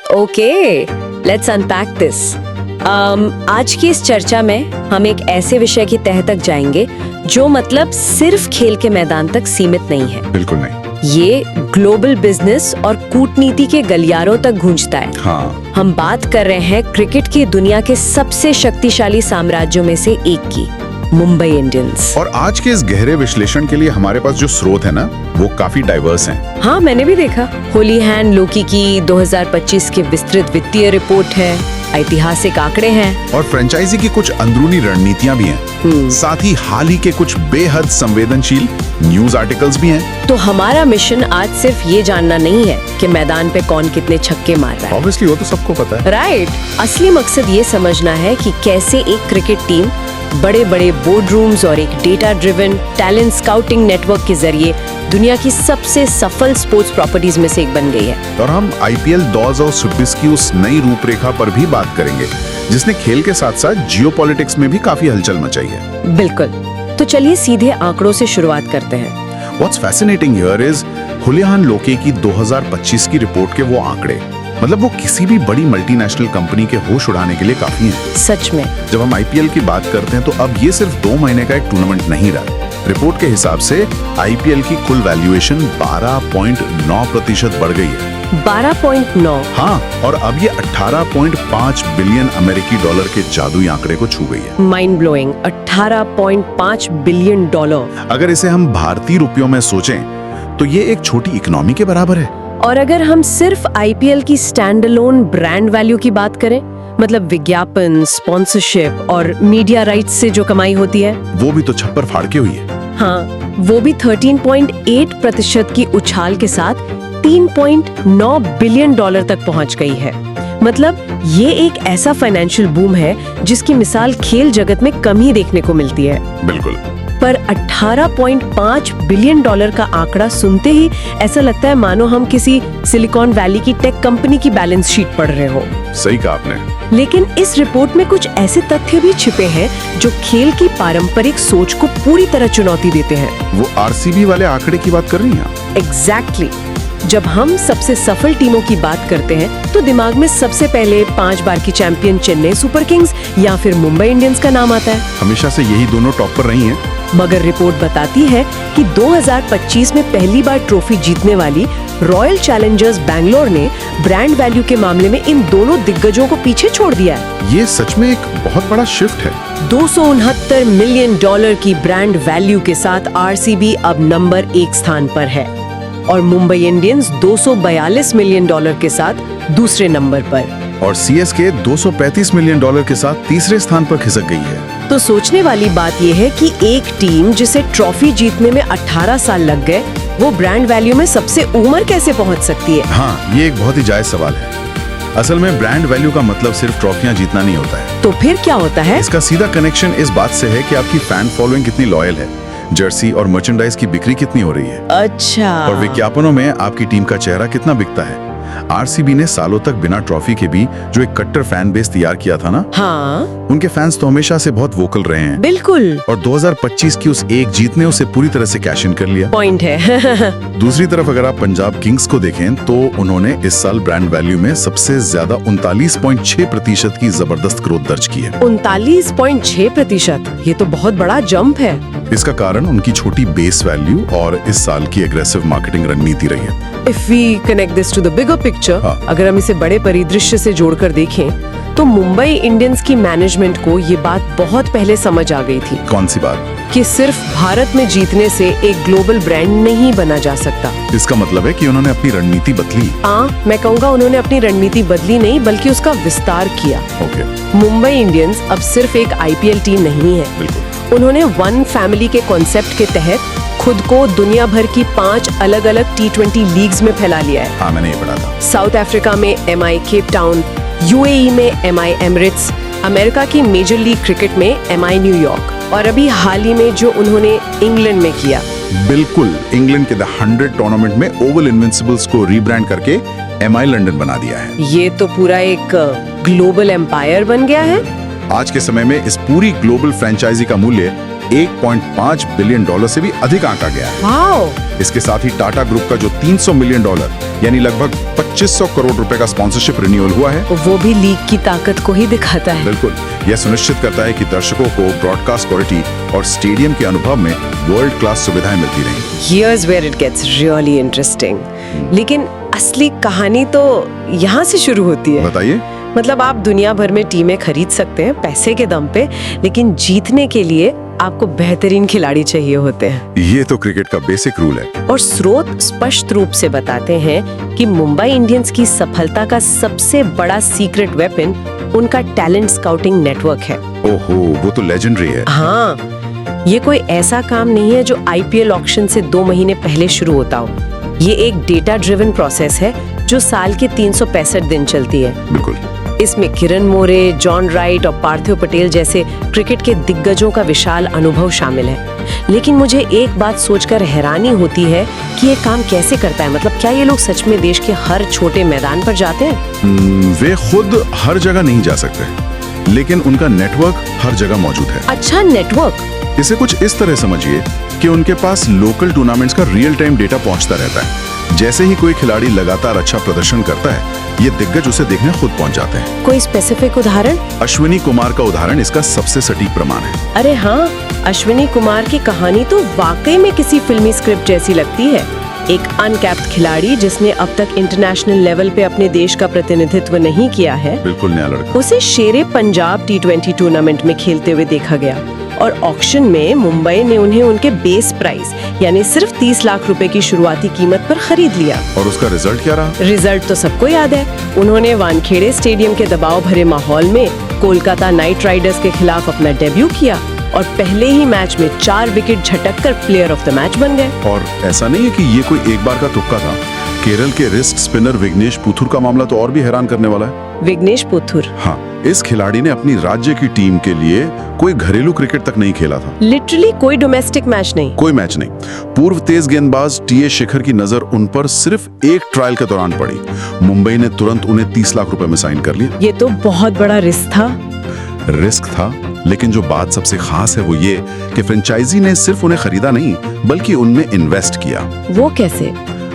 Okay, let's unpack this. आज की इस चर्चा में हम एक ऐसे विषय की तह तक जाएंगे जो मतलब सिर्फ खेल के मैदान तक सीमित नहीं है। बिल्कुल नहीं। ये ग्लोबल बिजनेस और कूटनीति के गलियारों तक गूंजता है। हाँ। हम बात कर रहे हैं क्रिकेट की दुनिया के सबसे शक्तिशाली साम्राज्यों में से एक की, मुंबई इंडियंस। और आज के इस गहरे विश्लेषण के लिए हमारे पास जो स्रोत है ना, वो काफी डाइवर्स हैं। हाँ, मैंने भी देखा। होलीहैंड लोकी की 2025 की विस्तृत वित्तीय रिपोर्ट है, ऐतिहासिक आंकड़े हैं और फ्रेंचाइजी की कुछ अंदरूनी रणनीतियां भी हैं। साथ ही हाल ही के कुछ बेहद संवेदनशील न्यूज आर्टिकल्स भी हैं। तो हमारा मिशन आज सिर्फ ये जानना नहीं है कि मैदान पे कौन कितने छक्के मार रहा है। ऑब्वियसली वो तो सबको पता है। राइट। असली मकसद ये समझना है कि कैसे एक क्रिकेट टीम बड़े बड़े बोर्ड रूम्स और एक data driven talent scouting network के जरिए दुनिया की सबसे सफल स्पोर्ट्स प्रॉपर्टीज में से एक बन गई है। और हम IPL 2026 की उस नई रूपरेखा पर भी बात करेंगे, जिसने खेल के साथ साथ जियोपॉलिटिक्स में भी काफी हलचल मचाई है। बिल्कुल। तो चलिए सीधे आंकड़ों से शुरुआत करते हैं। What's fascinating here is होलीहैंड लोके की 2025 की रिपोर्ट के वो आंकड़े, मतलब वो किसी भी बड़ी मल्टीनेशनल कंपनी के होश उड़ाने के लिए काफी हैं। सच में। जब हम IPL की बात करते हैं तो अब ये सिर्फ 2 महीने का एक टूर्नामेंट नहीं रहा। रिपोर्ट के हिसाब से IPL की कुल वैल्यूएशन 12.9% बढ़ गई है। 12.9? हाँ, और अब ये 18.5 बिलियन अमेरिकी डॉलर के जादुई आंकड़े को छू गई है। Mind blowing. 18.5 billion dollar. अगर इसे हम भारतीय रुपयों में सोचें तो ये एक छोटी इकोनॉमी के बराबर है। और अगर हम सिर्फ IPL की स्टैंड अलोन ब्रांड वैल्यू की बात करें, मतलब विज्ञापन, स्पॉन्सरशिप और मीडिया राइट्स से जो कमाई होती है, वो भी तो छप्पर फाड़ के हुई है। हाँ, वो भी 13.8% की उछाल के साथ 3.9 बिलियन डॉलर तक पहुंच गई है। मतलब ये एक ऐसा फाइनेंशियल बूम है जिसकी मिसाल खेल जगत में कम ही देखने को मिलती है। बिल्कुल। पर 18.5 बिलियन डॉलर का आंकड़ा सुनते ही ऐसा लगता है मानो हम किसी सिलिकॉन वैली की टेक कंपनी की बैलेंस शीट पढ़ रहे हो। सही कहा आपने। लेकिन इस रिपोर्ट में कुछ ऐसे तथ्य भी छिपे हैं जो खेल की पारंपरिक सोच को पूरी तरह चुनौती देते हैं। वो RCB वाले आंकड़े की बात कर रही हैं आप? एग्जैक्टली। जब हम सबसे सफल टीमों की बात करते हैं तो दिमाग में सबसे पहले 5 बार की चैंपियन चेन्नई सुपर किंग्स या फिर मुंबई इंडियंस का नाम आता है। हमेशा से यही दोनों टॉप पर रही हैं। मगर रिपोर्ट बताती है कि 2025 में पहली बार ट्रॉफी जीतने वाली रॉयल चैलेंजर्स बैंगलोर ने ब्रांड वैल्यू के मामले में इन दोनों दिग्गजों को पीछे छोड़ दिया है। ये सच में एक बहुत बड़ा शिफ्ट है। 269 मिलियन डॉलर की ब्रांड वैल्यू के साथ RCB अब नंबर 1 स्थान पर है और मुंबई इंडियंस 242 मिलियन डॉलर के साथ दूसरे नंबर पर, और CSK 235 मिलियन डॉलर के साथ तीसरे स्थान पर खिसक गई है। तो सोचने वाली बात यह है कि एक टीम जिसे ट्रॉफी जीतने में 18 साल लग गए, वो ब्रांड वैल्यू में सबसे ऊपर कैसे पहुंच सकती है? हाँ, ये एक बहुत ही जायज सवाल है। असल में ब्रांड वैल्यू का मतलब सिर्फ ट्रॉफियां जीतना नहीं होता है। तो फिर क्या होता है? इसका सीधा कनेक्शन इस बात से है कि आपकी फैन फॉलोइंग कितनी लॉयल है, जर्सी और मर्चेंडाइज की बिक्री कितनी हो रही है, अच्छा, और विज्ञापनों में आपकी टीम का चेहरा कितना बिकता है। RCB ने सालों तक बिना ट्रॉफी के भी जो एक कट्टर फैन बेस तैयार किया था ना, हाँ, उनके फैंस तो हमेशा से बहुत वोकल रहे हैं। बिल्कुल। और 2025 की उस एक जीत ने उसे पूरी तरह से कैश इन कर लिया। पॉइंट है। दूसरी तरफ अगर आप पंजाब किंग्स को देखें तो उन्होंने इस साल ब्रांड वैल्यू में सबसे ज्यादा 39.6% की जबरदस्त ग्रोथ दर्ज की है। 39.6%, ये तो बहुत बड़ा जंप है। इसका कारण उनकी छोटी बेस वैल्यू और इस साल की एग्रेसिव मार्केटिंग रणनीति रही है। If we connect this to the bigger picture, हाँ। अगर हम इसे बड़े परिदृश्य से जोड़कर देखें तो मुंबई इंडियंस की मैनेजमेंट को ये बात बहुत पहले समझ आ गई थी। कौन सी बात? कि सिर्फ भारत में जीतने से एक ग्लोबल ब्रांड नहीं बना जा सकता। इसका मतलब है कि उन्होंने अपनी रणनीति बदली। मैं कहूँगा उन्होंने अपनी रणनीति बदली नहीं बल्कि उसका विस्तार किया। ओके। मुंबई इंडियंस अब सिर्फ एक IPL टीम नहीं है। बिल्कुल। उन्होंने वन फैमिली के कॉन्सेप्ट के तहत खुद को दुनिया भर की 5 अलग अलग T20 लीग्स में फैला लिया है। हाँ, मैंने ये पढ़ा था। साउथ अफ्रीका में MI केप टाउन, UAE में MI एमिरेट्स, अमेरिका की मेजर लीग क्रिकेट में MI न्यूयॉर्क, और अभी हाल ही में जो उन्होंने इंग्लैंड में किया। बिल्कुल, इंग्लैंड के द 100 टूर्नामेंट में ओवल इनविंसिबल्स को रीब्रांड करके MI लंदन बना दिया है। ये तो पूरा एक ग्लोबल एम्पायर बन गया है। आज के समय में इस पूरी ग्लोबल फ्रेंचाइजी का मूल्य 1.5 बिलियन डॉलर से भी अधिक आंका गया है। वाओ! इसके साथ ही टाटा ग्रुप का जो 300 मिलियन डॉलर यानी लगभग 2500 करोड़ रुपए का स्पॉन्सरशिप रिन्यूअल हुआ है, वो भी लीग की ताकत को ही दिखाता है। बिल्कुल यह सुनिश्चित करता है कि दर्शकों को ब्रॉडकास्ट क्वालिटी और स्टेडियम के अनुभव में वर्ल्ड क्लास सुविधाएं मिलती रहें। Here's where it gets really interesting. लेकिन असली कहानी तो यहाँ से शुरू होती है। बताइए। मतलब आप दुनिया भर में टीमें खरीद सकते हैं पैसे के दम पे, लेकिन जीतने के लिए आपको बेहतरीन खिलाड़ी चाहिए होते हैं। ये तो क्रिकेट का बेसिक रूल है। और स्रोत स्पष्ट रूप से बताते हैं कि मुंबई इंडियंस की सफलता का सबसे बड़ा सीक्रेट वेपन उनका टैलेंट स्काउटिंग नेटवर्क है। ओहो, वो तो लेजेंडरी है। हाँ, ये कोई ऐसा काम नहीं है जो आईपीएल ऑक्शन से 2 महीने पहले शुरू होता हो। ये एक डेटा ड्रिवन प्रोसेस है जो साल के 365 दिन चलती है। बिल्कुल। इसमें किरण मोरे, जॉन राइट और पार्थिव पटेल जैसे क्रिकेट के दिग्गजों का विशाल अनुभव शामिल है। लेकिन मुझे एक बात सोचकर हैरानी होती है कि ये काम कैसे करता है। मतलब क्या ये लोग सच में देश के हर छोटे मैदान पर जाते हैं? वे खुद हर जगह नहीं जा सकते, लेकिन उनका नेटवर्क हर जगह मौजूद है। अच्छा, नेटवर्क। इसे कुछ इस तरह समझिए कि उनके पास लोकल टूर्नामेंट्स का रियल टाइम डेटा पहुंचता रहता है। जैसे ही कोई खिलाड़ी लगातार अच्छा प्रदर्शन करता है, ये दिग्गज उसे देखने खुद पहुंच जाते हैं। कोई स्पेसिफिक उदाहरण? अश्विनी कुमार का उदाहरण इसका सबसे सटीक प्रमाण है। अरे हाँ, अश्विनी कुमार की कहानी तो वाकई में किसी फिल्मी स्क्रिप्ट जैसी लगती है। एक अनकैप्ड खिलाड़ी जिसने अब तक इंटरनेशनल लेवल पे अपने देश का प्रतिनिधित्व नहीं किया है, बिल्कुल नया लड़का। उसे शेरे पंजाब T20 टूर्नामेंट में खेलते हुए देखा गया और ऑक्शन में मुंबई ने उन्हें उनके बेस प्राइस यानी सिर्फ 30 लाख रुपए की शुरुआती कीमत पर खरीद लिया। और उसका रिजल्ट क्या रहा? रिजल्ट तो सबको याद है। उन्होंने वानखेड़े स्टेडियम के दबाव भरे माहौल में कोलकाता नाइट राइडर्स के खिलाफ अपना डेब्यू किया और पहले ही मैच में 4 विकेट झटककर प्लेयर ऑफ द मैच बन गए। और ऐसा नहीं है कि ये कोई एक बार का तुक्का था। केरल के रिस्ट स्पिनर विघ्नेश पुथुर का मामला तो और भी हैरान करने वाला है। विघ्नेश पुथुर? हाँ, इस खिलाड़ी ने अपनी राज्य की टीम के लिए कोई घरेलू क्रिकेट तक नहीं खेला था। लिटरली कोई डोमेस्टिक मैच नहीं? कोई मैच नहीं। पूर्व तेज गेंदबाज टीए शेखर की नजर उन पर सिर्फ एक ट्रायल के दौरान पड़ी। मुंबई ने तुरंत उन्हें 30 लाख रुपए में साइन कर लिया। ये तो बहुत बड़ा रिस्क था, लेकिन जो बात सबसे खास है वो ये कि फ्रेंचाइजी ने सिर्फ उन्हें खरीदा नहीं, बल्कि उनमें इन्वेस्ट किया। वो कैसे?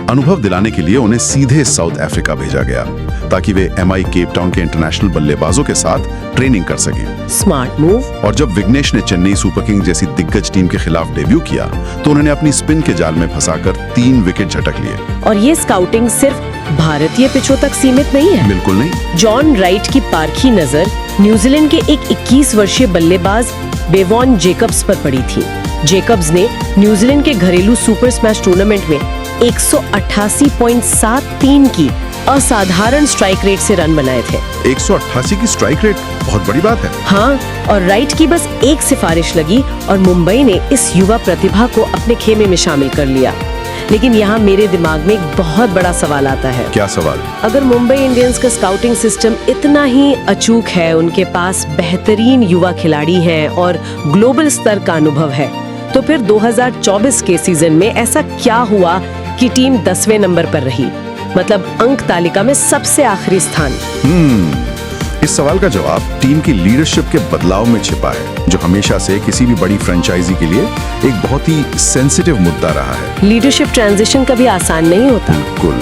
अनुभव दिलाने के लिए उन्हें सीधे साउथ अफ्रीका भेजा गया ताकि वे MI केप टाउन के इंटरनेशनल बल्लेबाजों के साथ ट्रेनिंग कर सकें। Smart move. और जब विघ्नेश ने चेन्नई सुपर किंग जैसी दिग्गज टीम के खिलाफ डेब्यू किया तो उन्होंने अपनी स्पिन के जाल में फंसाकर 3 विकेट झटक लिए। और ये स्काउटिंग सिर्फ भारतीय पिचों तक सीमित नहीं है। बिल्कुल नहीं। जॉन राइट की पारखी नजर न्यूजीलैंड के एक 21 वर्षीय बल्लेबाज बेवॉन जेकब्स पर पड़ी थी। जेकब्स ने न्यूजीलैंड के घरेलू सुपर स्मैश टूर्नामेंट में 188.73 की असाधारण स्ट्राइक रेट से रन बनाए थे। 188 की स्ट्राइक रेट बहुत बड़ी बात है। हाँ, और राइट की बस एक सिफारिश लगी और मुंबई ने इस युवा प्रतिभा को अपने खेमे में शामिल कर लिया। लेकिन यहाँ मेरे दिमाग में एक बहुत बड़ा सवाल आता है। क्या सवाल? अगर मुंबई इंडियंस का स्काउटिंग सिस्टम इतना ही अचूक है, उनके पास बेहतरीन युवा खिलाड़ी हैं और ग्लोबल स्तर का अनुभव है, तो फिर 2024 के सीजन में ऐसा क्या हुआ कि टीम 10वें नंबर पर रही, मतलब अंक तालिका में सबसे आखिरी स्थान? इस सवाल का जवाब टीम की लीडरशिप के बदलाव में छिपा है, जो हमेशा से किसी भी बड़ी फ्रेंचाइजी के लिए एक बहुत ही सेंसिटिव मुद्दा रहा है। लीडरशिप ट्रांजिशन कभी आसान नहीं होता। बिल्कुल।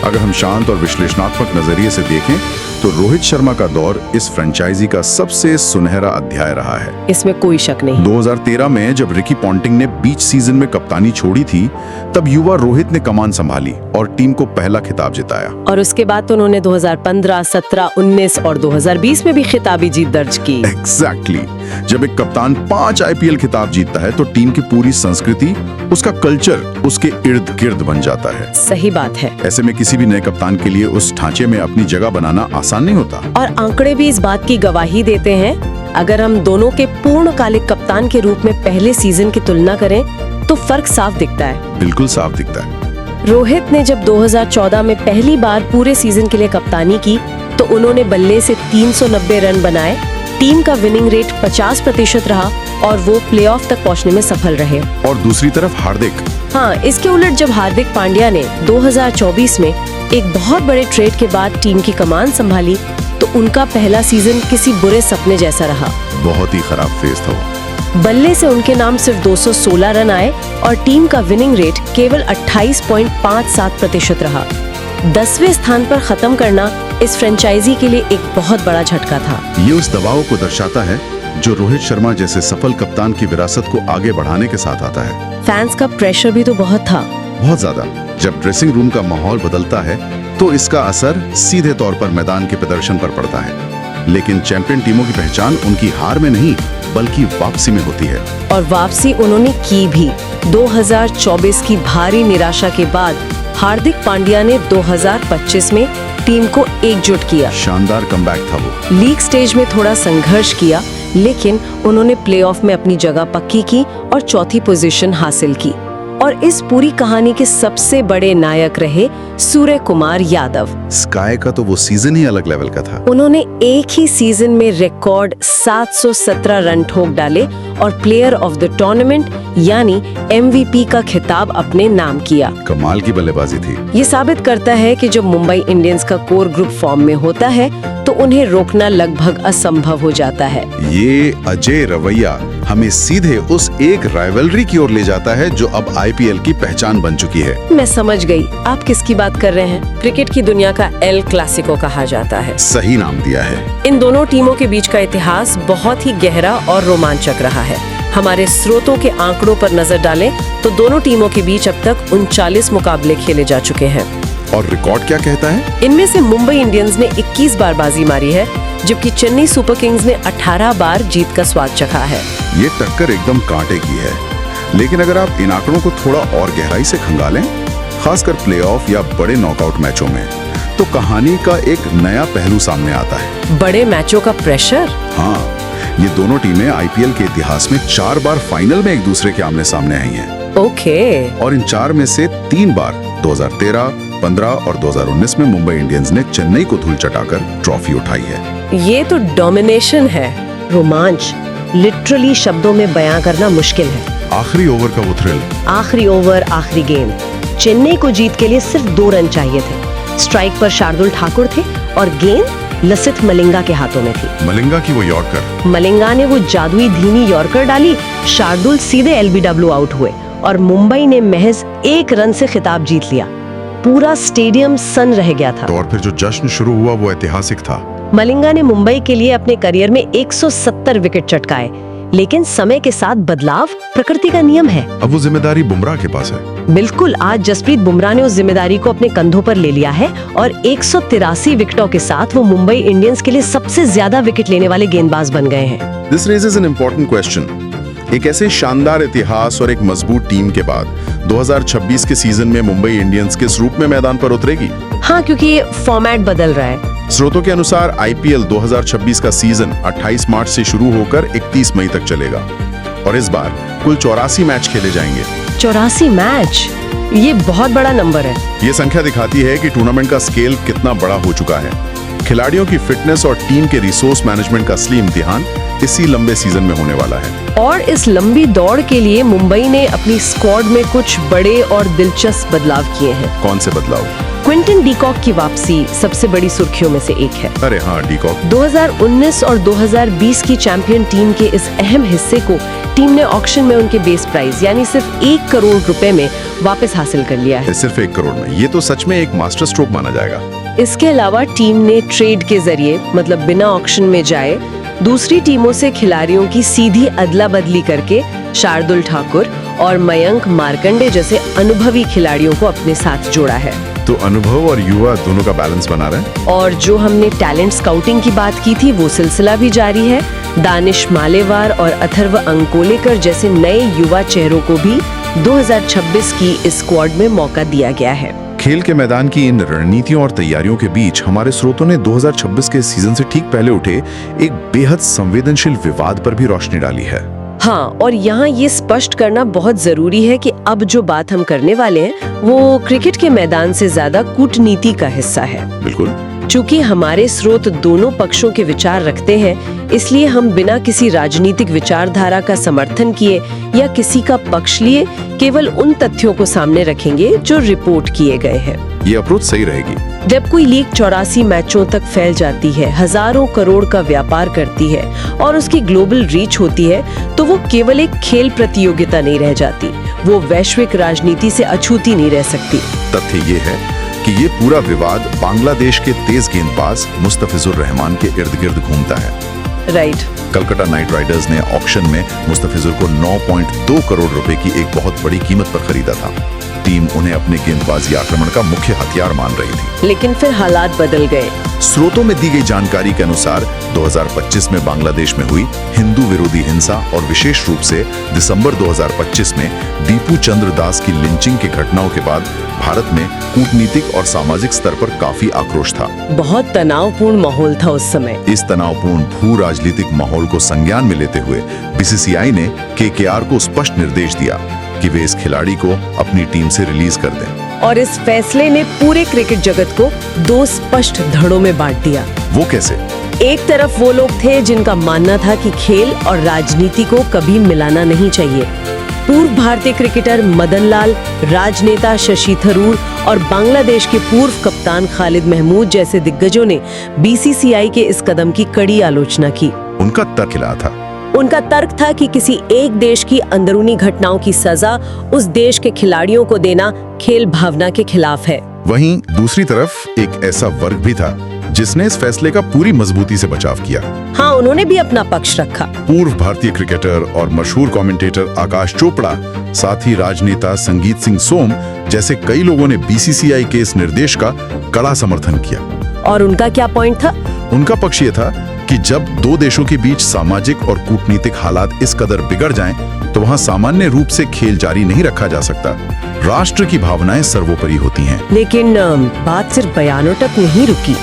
अगर हम शांत और विश्लेषणात्मक नजरिए से देखें तो रोहित शर्मा का दौर इस फ्रेंचाइजी का सबसे सुनहरा अध्याय रहा है। इसमें कोई शक नहीं। 2013 में जब रिकी पॉन्टिंग ने बीच सीजन में कप्तानी छोड़ी थी, तब युवा रोहित ने कमान संभाली और टीम को पहला खिताब जिताया। और उसके बाद तो उन्होंने 2015, 17, 19 और 2020 में भी खिताबी जीत दर्ज की। एग्जैक्टली। जब एक कप्तान 5 IPL खिताब जीतता है तो टीम की पूरी संस्कृति, उसका कल्चर उसके इर्द गिर्द बन जाता है। सही बात है। ऐसे में किसी भी नए कप्तान के लिए उस ढांचे में अपनी जगह बनाना आसान नहीं होता। और आंकड़े भी इस बात की गवाही देते हैं। अगर हम दोनों के पूर्णकालिक कप्तान के रूप में पहले सीजन की तुलना करें तो फर्क साफ दिखता है। बिल्कुल साफ दिखता है। रोहित ने जब 2014 में पहली बार पूरे सीजन के लिए कप्तानी की तो उन्होंने बल्ले से 390 रन बनाए, टीम का विनिंग रेट 50% रहा और वो प्लेऑफ तक पहुंचने में सफल रहे। और दूसरी तरफ हार्दिक। हाँ, इसके उलट जब हार्दिक पांड्या ने 2024 में एक बहुत बड़े ट्रेड के बाद टीम की कमान संभाली तो उनका पहला सीजन किसी बुरे सपने जैसा रहा। बहुत ही खराब फेज था वो। बल्ले से उनके नाम सिर्फ 216 रन आए और टीम का विनिंग रेट केवल 28.57% रहा। 10वें स्थान पर खत्म करना इस फ्रेंचाइजी के लिए एक बहुत बड़ा झटका था। ये उस दबाव को दर्शाता है जो रोहित शर्मा जैसे सफल कप्तान की विरासत को आगे बढ़ाने के साथ आता है। फैंस का प्रेशर भी तो बहुत था। बहुत ज्यादा। जब ड्रेसिंग रूम का माहौल बदलता है तो इसका असर सीधे तौर पर मैदान के प्रदर्शन पर पड़ता है। लेकिन चैंपियन टीमों की पहचान उनकी हार में नहीं बल्कि वापसी में होती है। और वापसी उन्होंने की भी। 2024 की भारी निराशा के बाद हार्दिक पांड्या ने 2025 में टीम को एकजुट किया। शानदार कमबैक था वो। लीग स्टेज में थोड़ा संघर्ष किया, लेकिन उन्होंने प्लेऑफ में अपनी जगह पक्की की और चौथी पोजीशन हासिल की। और इस पूरी कहानी के सबसे बड़े नायक रहे सूर्य कुमार यादव। स्काई का तो वो सीजन ही अलग लेवल का था। उन्होंने एक ही सीजन में रिकॉर्ड 717 रन ठोक डाले और प्लेयर ऑफ द टूर्नामेंट यानी MVP का खिताब अपने नाम किया। कमाल की बल्लेबाजी थी। ये साबित करता है कि जब मुंबई इंडियंस का कोर ग्रुप फॉर्म में होता है तो उन्हें रोकना लगभग असंभव हो जाता है। ये अजय रवैया हमें सीधे उस एक राइवलरी की ओर ले जाता है जो अब IPL की पहचान बन चुकी है। मैं समझ गई आप किसकी बात कर रहे हैं। क्रिकेट की दुनिया का एल क्लासिको कहा जाता है। सही नाम दिया है। इन दोनों टीमों के बीच का इतिहास बहुत ही गहरा और रोमांचक रहा है। हमारे स्रोतों के आंकड़ों पर नजर डालें तो दोनों टीमों के बीच अब तक 39 मुकाबले खेले जा चुके हैं। और रिकॉर्ड क्या कहता है? इनमें से मुंबई इंडियंस ने 21 बार बाजी मारी है, जबकि चेन्नई सुपर किंग्स ने 18 बार जीत का स्वाद चखा है। ये टक्कर एकदम कांटे की है। लेकिन अगर आप इन आंकड़ों को थोड़ा और गहराई से खंगालें, खासकर प्लेऑफ या बड़े नॉकआउट मैचों में, तो कहानी का एक नया पहलू सामने आता है। बड़े मैचों का प्रेशर? हाँ, ये दोनों टीमें IPL के इतिहास में 4 बार फाइनल में एक दूसरे के आमने सामने आई हैं। ओके। और इन 4 में से 3 बार 2013, 15 और 2019 में मुंबई इंडियंस ने चेन्नई को धूल चटाकर ट्रॉफी उठाई है। ये तो डोमिनेशन है। रोमांच लिटरली शब्दों में बयां करना मुश्किल है। आखिरी ओवर का वो थ्रिल। आखिरी ओवर, आखिरी गेंद। चेन्नई को जीत के लिए सिर्फ 2 रन चाहिए थे। स्ट्राइक पर शार्दुल ठाकुर थे और गेंद लसिथ मलिंगा के हाथों में थी। मलिंगा की वो यॉर्कर। मलिंगा ने वो जादुई धीमी यॉर्कर डाली, शार्दुल सीधे LBW आउट हुए और मुंबई ने महज 1 रन से खिताब जीत लिया। पूरा स्टेडियम सन रह गया था। तो और फिर जो जश्न शुरू हुआ वो ऐतिहासिक था। मलिंगा ने मुंबई के लिए अपने करियर में 170 विकेट चटकाए, लेकिन समय के साथ बदलाव प्रकृति का नियम है। अब वो जिम्मेदारी बुमराह के पास है। बिल्कुल, आज जसप्रीत बुमराह ने उस जिम्मेदारी को अपने कंधों पर ले लिया है और 183 विकेटों के साथ वो मुंबई इंडियंस के लिए सबसे ज्यादा विकेट लेने वाले गेंदबाज बन गए हैं। This raises an important question. एक ऐसे शानदार इतिहास और एक मजबूत टीम के बाद 2026 के सीजन में मुंबई इंडियंस किस रूप में मैदान पर उतरेगी? हाँ, क्योंकि ये फॉर्मेट बदल रहा है। स्रोतों के अनुसार IPL 2026 का सीजन 28 मार्च से शुरू होकर 31 मई तक चलेगा और इस बार कुल 84 मैच खेले जाएंगे। 84 मैच, ये बहुत बड़ा नंबर है। ये संख्या दिखाती है कि टूर्नामेंट का स्केल कितना बड़ा हो चुका है। खिलाड़ियों की फिटनेस और टीम के रिसोर्स मैनेजमेंट का असली इम्तिहान इसी लंबे सीजन में होने वाला है। और इस लंबी दौड़ के लिए मुंबई ने अपनी स्क्वाड में कुछ बड़े और दिलचस्प बदलाव किए हैं। कौन से बदलाव? क्विंटन डीकॉक की वापसी सबसे बड़ी सुर्खियों में से एक है। अरे हाँ, डीकॉक। 2019 और 2020 की चैंपियन टीम के इस अहम हिस्से को टीम ने ऑक्शन में उनके बेस प्राइस यानी सिर्फ 1 करोड़ रुपए में वापस हासिल कर लिया है। सिर्फ 1 करोड़ में? ये तो सच में एक मास्टर स्ट्रोक माना जाएगा। इसके अलावा टीम ने ट्रेड के जरिए, मतलब बिना ऑक्शन में जाए, दूसरी टीमों से खिलाड़ियों की सीधी अदला बदली करके शार्दुल ठाकुर और मयंक मार्कंडे जैसे अनुभवी खिलाड़ियों को अपने साथ जोड़ा है। तो अनुभव और युवा दोनों का बैलेंस बना रहे हैं। और जो हमने टैलेंट स्काउटिंग की बात की थी वो सिलसिला भी जारी है। दानिश मालेवार और अथर्व अंकोलेकर जैसे नए युवा चेहरों को भी 2026 की इस स्क्वाड में मौका दिया गया है। खेल के मैदान की इन रणनीतियों और तैयारियों के बीच हमारे स्रोतों ने 2026 के सीजन से ठीक पहले उठे एक बेहद संवेदनशील विवाद पर भी रोशनी डाली है। हाँ, और यहाँ ये स्पष्ट करना बहुत जरूरी है कि अब जो बात हम करने वाले हैं वो क्रिकेट के मैदान से ज्यादा कूटनीति का हिस्सा है। बिल्कुल। चूंकि हमारे स्रोत दोनों पक्षों के विचार रखते हैं, इसलिए हम बिना किसी राजनीतिक विचारधारा का समर्थन किए या किसी का पक्ष लिए केवल उन तथ्यों को सामने रखेंगे जो रिपोर्ट किए गए हैं। ये अप्रोच सही रहेगी। जब कोई लीग 84 मैचों तक फैल जाती है, हजारों करोड़ का व्यापार करती है और उसकी ग्लोबल रीच होती है, तो वो केवल एक खेल प्रतियोगिता नहीं रह जाती, वो वैश्विक राजनीति से अछूती नहीं रह सकती। तथ्य ये है कि ये पूरा विवाद बांग्लादेश के तेज गेंदबाज मुस्तफिजुर रहमान के इर्द गिर्द घूमता है। राइट। कलकत्ता नाइट राइडर्स ने ऑक्शन में मुस्तफिजुर को 9.2 करोड़ रुपए की एक बहुत बड़ी कीमत पर खरीदा था। टीम उन्हें अपने गेंदबाजी आक्रमण का मुख्य हथियार मान रही थी। लेकिन फिर हालात बदल गए। स्रोतों में दी गई जानकारी के अनुसार 2025 में बांग्लादेश में हुई हिंदू विरोधी हिंसा और विशेष रूप से दिसंबर 2025 में दीपू चंद्र दास की लिंचिंग की घटनाओं के बाद भारत में कूटनीतिक और सामाजिक स्तर पर काफी आक्रोश था। बहुत तनावपूर्ण माहौल था उस समय। इस तनावपूर्ण भू राजनीतिक माहौल को संज्ञान में लेते हुए बीसीसीआई ने केकेआर को स्पष्ट निर्देश दिया कि वे इस खिलाड़ी को अपनी टीम से रिलीज कर दें। और इस फैसले ने पूरे क्रिकेट जगत को दो स्पष्ट धड़ों में बांट दिया। वो कैसे? एक तरफ वो लोग थे जिनका मानना था कि खेल और राजनीति को कभी मिलाना नहीं चाहिए। पूर्व भारतीय क्रिकेटर मदन लाल, राजनेता शशि थरूर और बांग्लादेश के पूर्व कप्तान खालिद महमूद जैसे दिग्गजों ने बीसीसीआई के इस कदम की कड़ी आलोचना की। उनका तर्क क्या था? उनका तर्क था कि किसी एक देश की अंदरूनी घटनाओं की सजा उस देश के खिलाड़ियों को देना खेल भावना के खिलाफ है। वहीं दूसरी तरफ एक ऐसा वर्ग भी था जिसने इस फैसले का पूरी मजबूती से बचाव किया। हाँ, उन्होंने भी अपना पक्ष रखा। पूर्व भारतीय क्रिकेटर और मशहूर कमेंटेटर आकाश चोपड़ा, साथ ही राजनेता संगीत सिंह सोम जैसे कई लोगों ने बीसीसीआई के इस निर्देश का कड़ा समर्थन किया। और उनका क्या पॉइंट था? उनका पक्ष ये था कि जब दो देशों के बीच सामाजिक और कूटनीतिक हालात इस कदर बिगड़ जाएं, तो वहां सामान्य रूप से खेल जारी नहीं रखा जा सकता। राष्ट्र की भावनाएं सर्वोपरि होती हैं। लेकिन बात सिर्फ बयानों तक नहीं रुकी।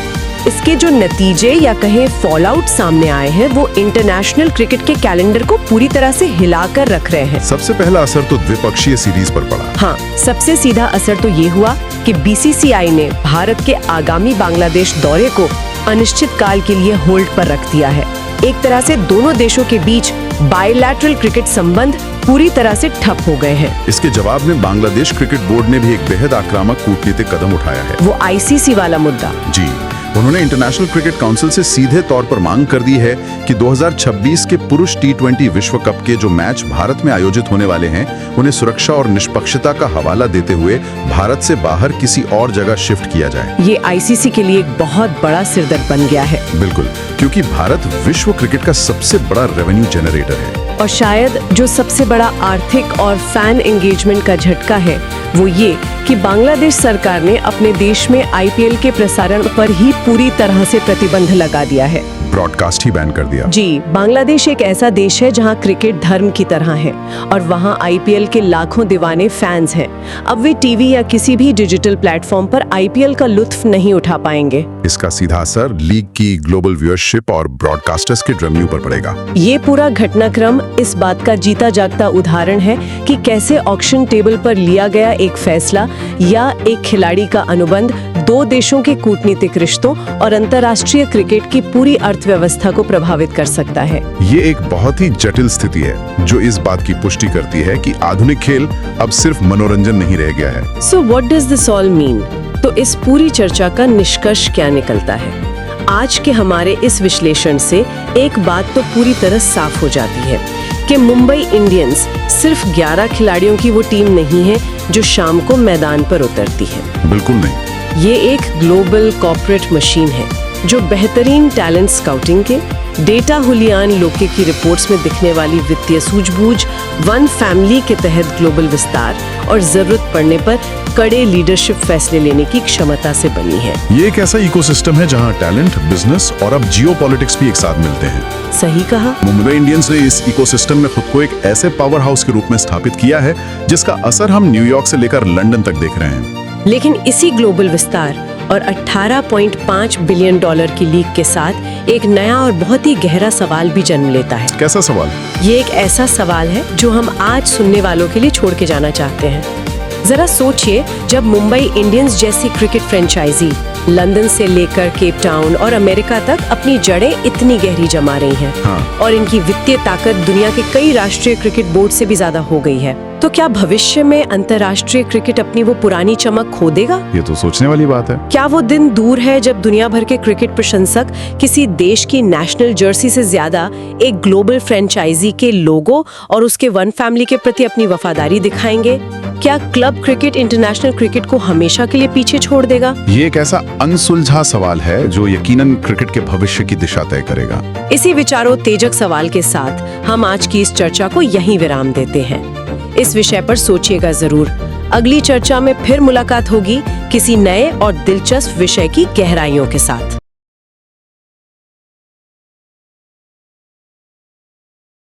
इसके जो नतीजे या कहें फॉल आउट सामने आए हैं, वो इंटरनेशनल क्रिकेट के कैलेंडर को पूरी तरह से हिलाकर रख रहे हैं। सबसे पहला असर तो द्विपक्षीय सीरीज पर पड़ा। हाँ, सबसे सीधा असर तो ये हुआ कि बीसीसीआई ने भारत के आगामी बांग्लादेश दौरे को अनिश्चित काल के लिए होल्ड पर रख दिया है। एक तरह से दोनों देशों के बीच बायलैटरल क्रिकेट संबंध पूरी तरह से ठप हो गए हैं। इसके जवाब में बांग्लादेश क्रिकेट बोर्ड ने भी एक बेहद आक्रामक कूटनीतिक कदम उठाया है। वो आईसीसी वाला मुद्दा। जी, उन्होंने इंटरनेशनल क्रिकेट काउंसिल से सीधे तौर पर मांग कर दी है कि 2026 के पुरुष T20 विश्व कप के जो मैच भारत में आयोजित होने वाले हैं, उन्हें सुरक्षा और निष्पक्षता का हवाला देते हुए भारत से बाहर किसी और जगह शिफ्ट किया जाए। ये आईसीसी के लिए एक बहुत बड़ा सिरदर्द बन गया है। बिल्कुल, क्योंकि भारत विश्व क्रिकेट का सबसे बड़ा रेवेन्यू जनरेटर है। और शायद जो सबसे बड़ा आर्थिक और फैन एंगेजमेंट का झटका है, वो ये कि बांग्लादेश सरकार ने अपने देश में आईपीएल के प्रसारण पर ही पूरी तरह से प्रतिबंध लगा दिया है। ब्रॉडकास्ट ही बैन कर दिया। जी, बांग्लादेश एक ऐसा देश है जहां क्रिकेट धर्म की तरह है और वहां आईपीएल के लाखों दीवाने फैंस हैं। अब वे टीवी या किसी भी डिजिटल प्लेटफॉर्म पर आईपीएल का लुत्फ नहीं उठा पाएंगे। इसका सीधा असर लीग की ग्लोबल व्यूअरशिप और ब्रॉडकास्टर्स के रेवेन्यू पर पड़ेगा। ये पूरा घटनाक्रम इस बात का जीता जागता उदाहरण है कि कैसे ऑक्शन टेबल पर लिया गया एक फैसला या एक खिलाड़ी का अनुबंध दो देशों के कूटनीतिक रिश्तों और अंतर्राष्ट्रीय क्रिकेट की पूरी अर्थव्यवस्था को प्रभावित कर सकता है। ये एक बहुत ही जटिल स्थिति है जो इस बात की पुष्टि करती है कि आधुनिक खेल अब सिर्फ मनोरंजन नहीं रह गया है। So what does this all mean? तो इस पूरी चर्चा का निष्कर्ष क्या निकलता है? आज के हमारे इस विश्लेषण से एक बात तो पूरी तरह साफ हो जाती है कि मुंबई इंडियंस सिर्फ 11 खिलाड़ियों की वो टीम नहीं है जो शाम को मैदान पर उतरती है। बिल्कुल नहीं। ये एक ग्लोबल कॉर्पोरेट मशीन है जो बेहतरीन टैलेंट स्काउटिंग के, डेटा हुलियान लोके की रिपोर्ट्स में दिखने वाली वित्तीय सूझबूझ, वन फैमिली के तहत ग्लोबल विस्तार और जरूरत पड़ने पर कड़े लीडरशिप फैसले लेने की क्षमता से बनी है। ये एक ऐसा इकोसिस्टम है जहां टैलेंट, बिजनेस और अब जियोपॉलिटिक्स भी एक साथ मिलते हैं। सही कहा। मुंबई इंडियंस ने इस इकोसिस्टम में खुद को एक ऐसे पावर हाउस के रूप में स्थापित किया है जिसका असर हम न्यूयॉर्क से लेकर लंदन तक देख रहे हैं। लेकिन इसी ग्लोबल विस्तार और 18.5 बिलियन डॉलर की लीग के साथ एक नया और बहुत ही गहरा सवाल भी जन्म लेता है। कैसा सवाल? ये एक ऐसा सवाल है जो हम आज सुनने वालों के लिए छोड़ के जाना चाहते हैं। जरा सोचिए, जब मुंबई इंडियंस जैसी क्रिकेट फ्रेंचाइजी लंदन से लेकर केप टाउन और अमेरिका तक अपनी जड़ें इतनी गहरी जमा रही हैं। हाँ। और इनकी वित्तीय ताकत दुनिया के कई राष्ट्रीय क्रिकेट बोर्ड से भी ज्यादा हो गई है। तो क्या भविष्य में अंतर्राष्ट्रीय क्रिकेट अपनी वो पुरानी चमक खो देगा? ये तो सोचने वाली बात है। क्या वो दिन दूर है जब दुनिया भर के क्रिकेट प्रशंसक किसी देश की नेशनल जर्सी से ज्यादा एक ग्लोबल फ्रेंचाइजी के लोगो और उसके वन फैमिली के प्रति अपनी वफादारी दिखाएंगे? क्या क्लब क्रिकेट इंटरनेशनल क्रिकेट को हमेशा के लिए पीछे छोड़ देगा? ये एक ऐसा अनसुलझा सवाल है जो यकीनन क्रिकेट के भविष्य की दिशा तय करेगा। इसी विचारोत्तेजक सवाल के साथ हम आज की इस चर्चा को यहीं विराम देते हैं। इस विषय पर सोचिएगा जरूर। अगली चर्चा में फिर मुलाकात होगी किसी नए और दिलचस्प विषय की गहराइयों के साथ।